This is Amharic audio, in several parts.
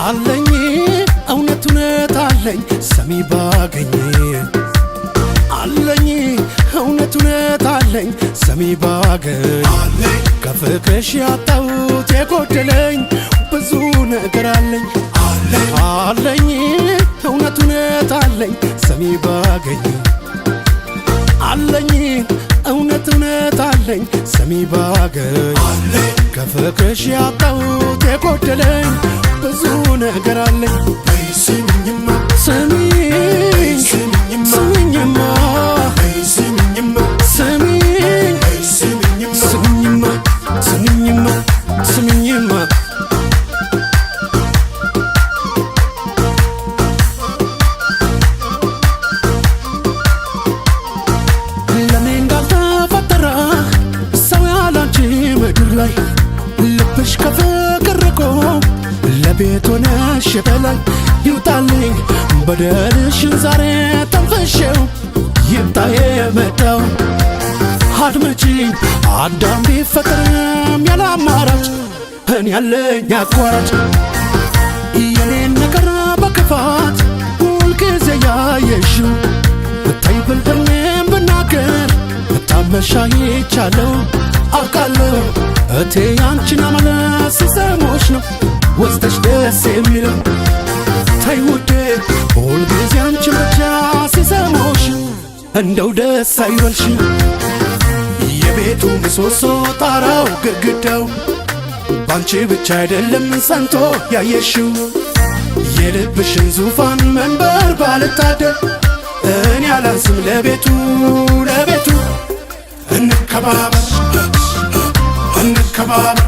አለኝ እውነት አለኝ ሰሚ ባገኝ አለኝ እውነት አለኝ ሰሚ ባገኝ ከፍቅርሽ ያጣሁት የጎደለኝ ብዙ ነገር አለኝ አለኝ እውነት አለኝ ሰሚ ባገኝ አለኝ እውነት አለኝ ሰሚ ባገኝ ከፍቅርሽ ያጣሁት የጎደለኝ ብዙ ነገር አለኝ ስሚኝማ ስሚኝማ ስሚኝማ ስሚኝማ ስሚኝማ ስሚኝማ ለኔ እንዳልተፈጠረ ሰው ያላንቺ ምድር ላይ ልብሽ ከፍቅር ርቆ ለቤት ሆነሽ በላይ ይውጣልኝ በደልሽን ዛሬ ተንፈሼው ይምጣ የመጣው አድመጪኝ አዳም ቢፈጠርም ያለ አማራጭ እኔ ያለኝ አቋራጭ የኔን ነገር በክፋት ሁልጊዜ ያየሽው ብታይ ብልጥሜን ብናገር ብታመሻ ይቻለው አውቃለሁ እቴ አንቺን አመለስ ሲሰሞች ነው ወስደሽ ደስ የሚለው ተይ ውዴ ሁልጊዜ አንቺን ብቻ ሲሰሞሽ እንደው ደስ አይበልሽ የቤቱ ምሰሶ ጣራው ግድግዳው ባንቺ ብቻ አይደለም ሰንቶ ያየሽው የልብሽን ዙፋን መንበር ባልታደል እኔ አላንስም ለቤቱ እንከባበር እንከባበር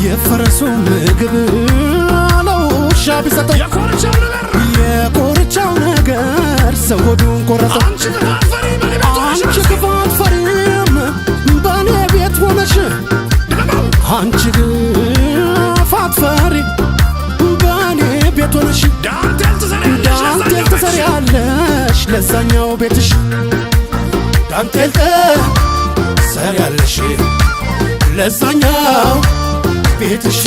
የፈረሱ ምግብ ለውሻ ቢሰጠው የኮርቻው ነገር ሰው ሆዱን ቆረጠው አንቺ ክፋት ፈሪም በኔ ቤት ሆነሽ አንቺ ክፋት ፈሪ በኔ ቤት ሆነሽ ዳንቴል ትሰሪያለሽ ለዛኛው ቤትሽ ዳንቴል ትሰሪያለሽ ለዛኛው ቤትሽ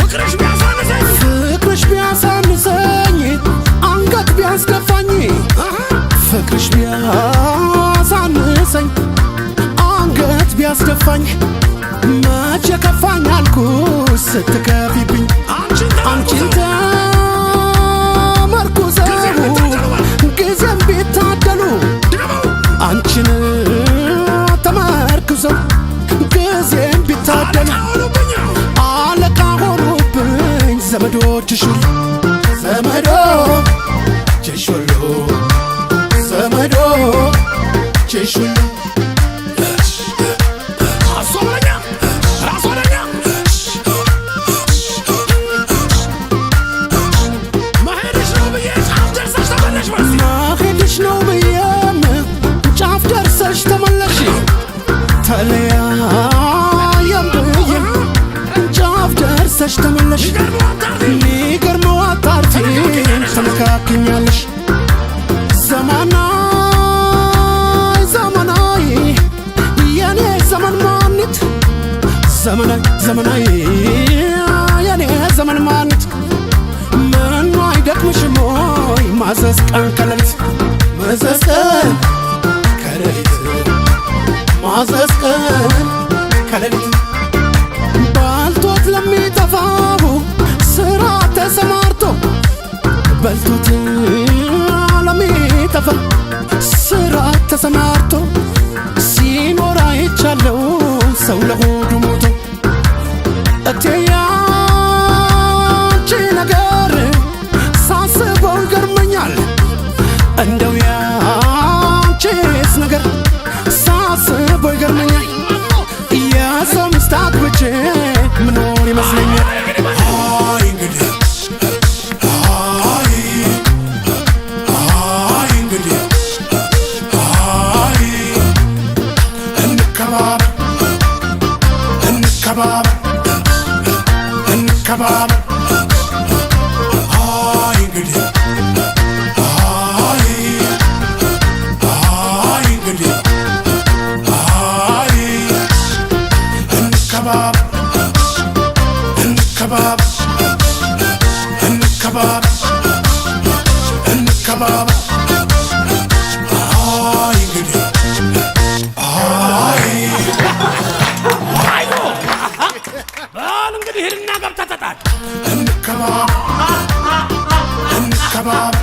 ፍቅርሽ ቢያሳንሰኝ አንገት ቢያስደፋኝ ፍቅርሽ ቢያሳንሰኝ አንገት ቢያስደፋኝ መቼ ከፋኝ አልኩሽ ስትከፊብኝ አንቺን ተመርኩዘው ጊዜም ቢታደሉ አንቺን ተመርኩዘው ጊዜም ቢታደሉ ዘመዶችሽ ሁሉ ዘመዶችሽ ሁሉ መሄድሽ ነው ብዬም ጫፍ ደርሰሽ ተመለሽ ተለያየም ብዬም ጫፍ ደርሰሽ ተመለሽ ሚገርመው አጣርቲን ተመካክኛለሽ ዘመናይ የኔ ዘመን ማንት ዘመናይ የኔ ዘመን ማንት ምኑ አይደክምሽም ሆይ ማዘዝ ቀን ከሌሊት ማዘዝ ቀን ከሌሊት ማዘዝ ቀን ከሌሊት ባልቶት ለሚጠፋው ስራ ተሰማርቶ በልቶት ለሚጠፋ ተሰማርቶ ሲኖር አይቻለው ሰው ለሆዱ ሞቶ እቴ ያንቺ ነገር ሳስበው ይገርመኛል እንደው ያንቺስ ነገር ሳስበው ይገርመኛል የሰው ሚስት አግብቼ ምኖር ይመስለኛል Kababa ay gidi ay gidi ay kababa kababa kababa kababa ay gidi እንግዲህ ሄድና ገብታ ተጣጣ እንከባብ